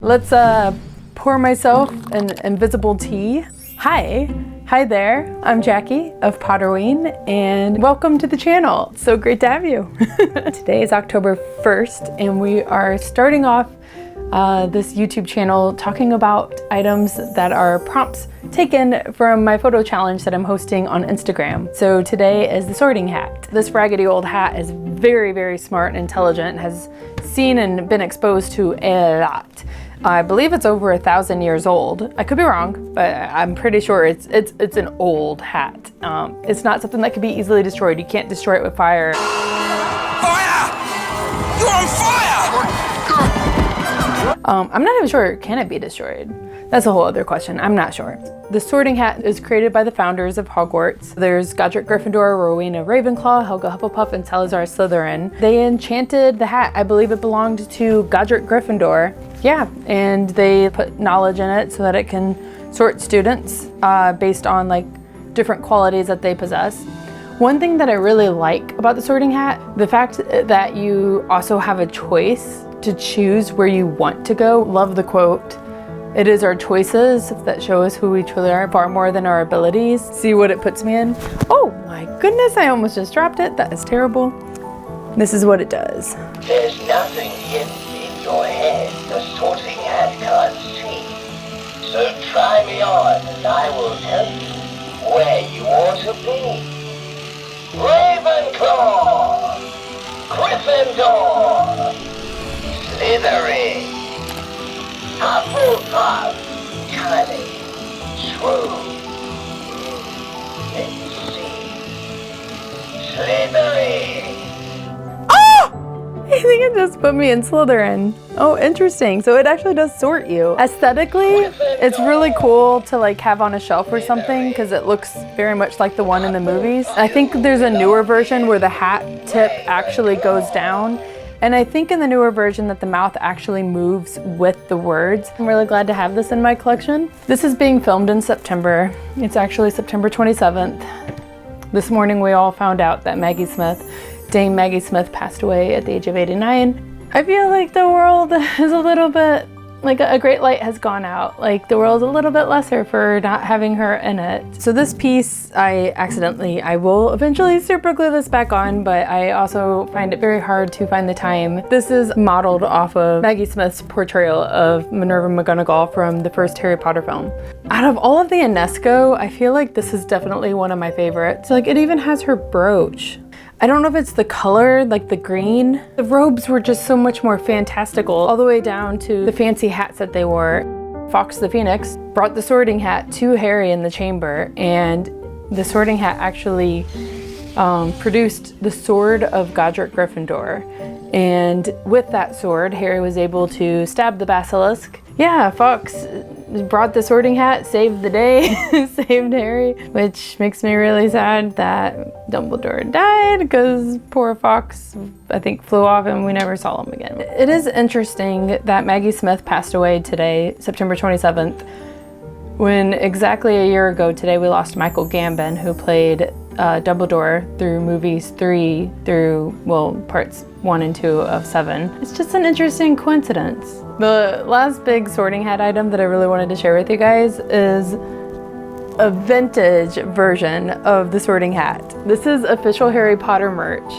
let's pour myself an invisible tea. Hi there, I'm Jackie of Potterween, and welcome to the channel. It's so great to have you. Today is October 1st, and we are starting off this YouTube channel talking about items that are prompts taken from my photo challenge that I'm hosting on Instagram. So today is the sorting hat. This raggedy old hat is very, very smart and intelligent, has seen and been exposed to a lot. I believe it's over 1,000 years old. I could be wrong, but I'm pretty sure it's an old hat. It's not something that can be easily destroyed. You can't destroy it with fire. Fire! You're on fire! I'm not even sure, can it be destroyed? That's a whole other question, I'm not sure. The sorting hat is created by the founders of Hogwarts. There's Godric Gryffindor, Rowena Ravenclaw, Helga Hufflepuff, and Salazar Slytherin. They enchanted the hat. I believe it belonged to Godric Gryffindor. Yeah, and they put knowledge in it so that it can sort students based on like different qualities that they possess. One thing that I really like about the sorting hat, the fact that you also have a choice to choose where you want to go. Love the quote. It is our choices that show us who we truly are, far more than our abilities. See what it puts me in? Oh my goodness, I almost just dropped it. That is terrible. This is what it does. There's nothing hidden in your head the sorting hat can't see. So try me on and I will tell you where you ought to be. Ravenclaw! Gryffindor! Slytherin! Hufflepuff! Cunning! True! Let's see. Slytherin! I think it just put me in Slytherin. Oh, interesting. So it actually does sort you. Aesthetically, it's really cool to like have on a shelf or something because it looks very much like the one in the movies. I think there's a newer version where the hat tip actually goes down. And I think in the newer version that the mouth actually moves with the words. I'm really glad to have this in my collection. This is being filmed in September. It's actually September 27th. This morning we all found out that Dame Maggie Smith passed away at the age of 89. I feel like the world is a little bit, like a great light has gone out. Like the world's a little bit lesser for not having her in it. So this piece, I will eventually super glue this back on, but I also find it very hard to find the time. This is modeled off of Maggie Smith's portrayal of Minerva McGonagall from the first Harry Potter film. Out of all of the UNESCO, I feel like this is definitely one of my favorites. Like it even has her brooch. I don't know if it's the color, like the green. The robes were just so much more fantastical, all the way down to the fancy hats that they wore. Fawkes the Phoenix brought the sorting hat to Harry in the chamber, and the sorting hat actually produced the sword of Godric Gryffindor. And with that sword, Harry was able to stab the basilisk. Yeah, Fawkes brought the sorting hat, saved the day, saved Harry, which makes me really sad that Dumbledore died because poor Fawkes, I think, flew off and we never saw him again. It is interesting that Maggie Smith passed away today, September 27th, when exactly a year ago today we lost Michael Gambon, who played Dumbledore through movies 3 through, well, parts 1 and 2 of 7. It's just an interesting coincidence. The last big sorting hat item that I really wanted to share with you guys is a vintage version of the sorting hat. This is official Harry Potter merch.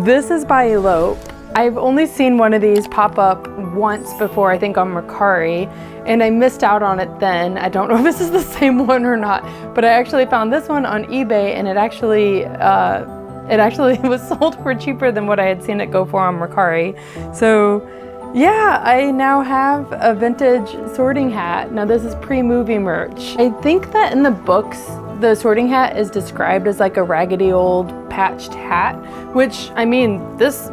This is by Elope. I've only seen one of these pop up once before, I think on Mercari, and I missed out on it then. I don't know if this is the same one or not, but I actually found this one on eBay, and it actually was sold for cheaper than what I had seen it go for on Mercari. So yeah, I now have a vintage sorting hat. Now this is pre-movie merch. I think that in the books, the sorting hat is described as like a raggedy old patched hat, which, I mean, this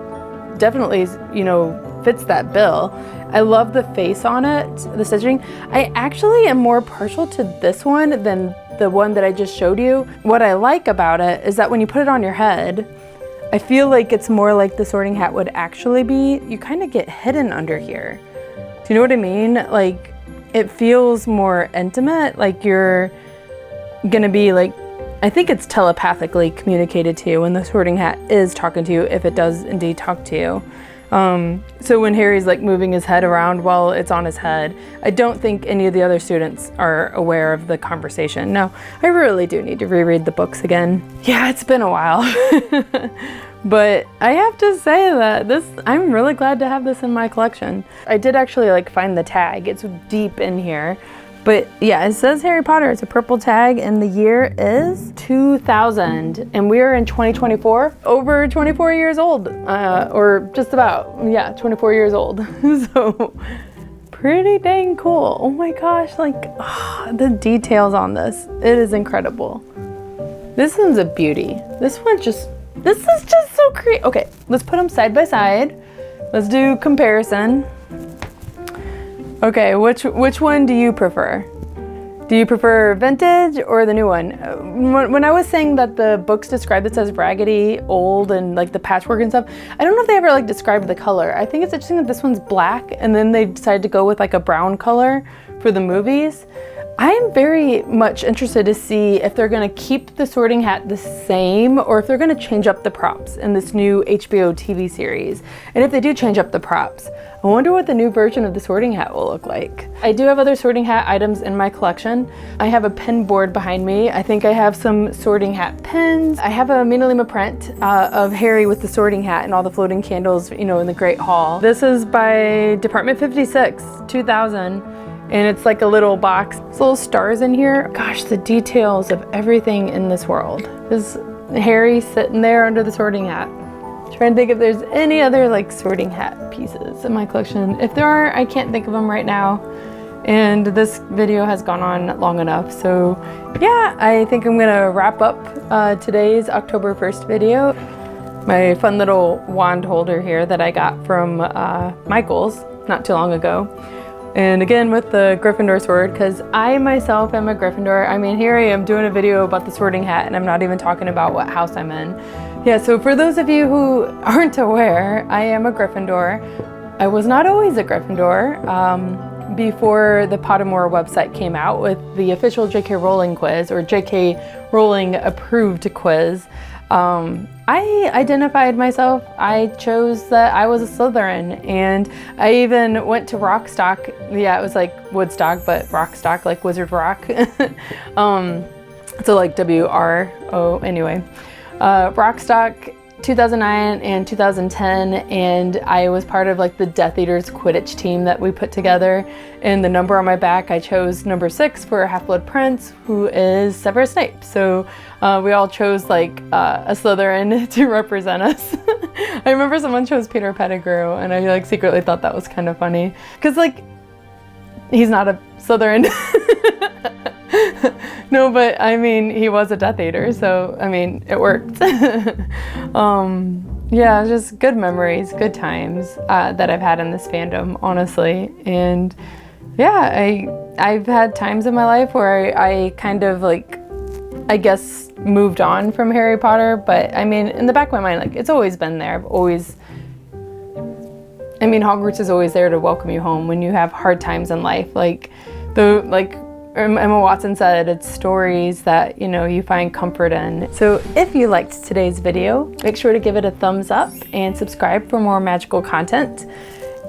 definitely, you know, fits that bill. I love the face on it, the stitching. I actually am more partial to this one than the one that I just showed you. What I like about it is that when you put it on your head, I feel like it's more like the sorting hat would actually be. You kind of get hidden under here. Do you know what I mean? Like, it feels more intimate, like you're gonna be like, I think it's telepathically communicated to you when the sorting hat is talking to you, if it does indeed talk to you. So when Harry's like moving his head around while it's on his head, I don't think any of the other students are aware of the conversation. No, I really do need to reread the books again. Yeah, it's been a while. But I have to say that I'm really glad to have this in my collection. I did actually like find the tag. It's deep in here. But yeah, it says Harry Potter. It's a purple tag and the year is 2000 and we are in 2024, over 24 years old, or just about, yeah, 24 years old. So pretty dang cool. Oh my gosh, like the details on this, it is incredible. This one's a beauty. This is just so creative. Okay, let's put them side by side. Let's do comparison. Okay, which one do you prefer? Do you prefer vintage or the new one? When I was saying that the books describe this as raggedy, old, and like the patchwork and stuff, I don't know if they ever like described the color. I think it's interesting that this one's black and then they decided to go with like a brown color for the movies. I am very much interested to see if they're gonna keep the Sorting Hat the same or if they're gonna change up the props in this new HBO TV series. And if they do change up the props, I wonder what the new version of the Sorting Hat will look like. I do have other Sorting Hat items in my collection. I have a pin board behind me. I think I have some Sorting Hat pins. I have a Mina Lima print of Harry with the Sorting Hat and all the floating candles, you know, in the Great Hall. This is by Department 56, 2000. And it's like a little box. There's little stars in here. Gosh, the details of everything in this world. There's Harry sitting there under the Sorting Hat. Trying to think if there's any other like Sorting Hat pieces in my collection. If there are, I can't think of them right now. And this video has gone on long enough. So yeah, I think I'm gonna wrap up today's October 1st video. My fun little wand holder here that I got from Michael's not too long ago. And again with the Gryffindor sword, because I myself am a Gryffindor. I mean, here I am doing a video about the Sorting Hat and I'm not even talking about what house I'm in. Yeah, so for those of you who aren't aware, I am a Gryffindor. I was not always a Gryffindor. Before the Pottermore website came out with the official J.K. Rowling quiz, or J.K. Rowling approved quiz, I identified myself. I chose that I was a Slytherin, and I even went to Rockstock. Yeah, it was like Woodstock, but Rockstock, like Wizard Rock. So like W-R-O, anyway. Rockstock 2009 and 2010, and I was part of like the Death Eaters Quidditch team that we put together. And the number on my back, I chose number 6 for Half-Blood Prince, who is Severus Snape. So we all chose like a Slytherin to represent us. I remember someone chose Peter Pettigrew, and I like secretly thought that was kind of funny because like he's not a Slytherin. No, but I mean, he was a Death Eater, so I mean, it worked. Yeah, just good memories, good times that I've had in this fandom, honestly. And yeah, I've had times in my life where I kind of like, I guess, moved on from Harry Potter, but I mean, in the back of my mind, like, it's always been there. I've always, I mean, Hogwarts is always there to welcome you home when you have hard times in life. Like, Emma Watson said, it's stories that, you know, you find comfort in. So if you liked today's video, make sure to give it a thumbs up and subscribe for more magical content.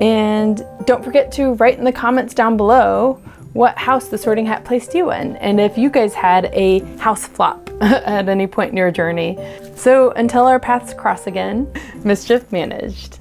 And don't forget to write in the comments down below what house the Sorting Hat placed you in, and if you guys had a house flop at any point in your journey. So until our paths cross again, mischief managed.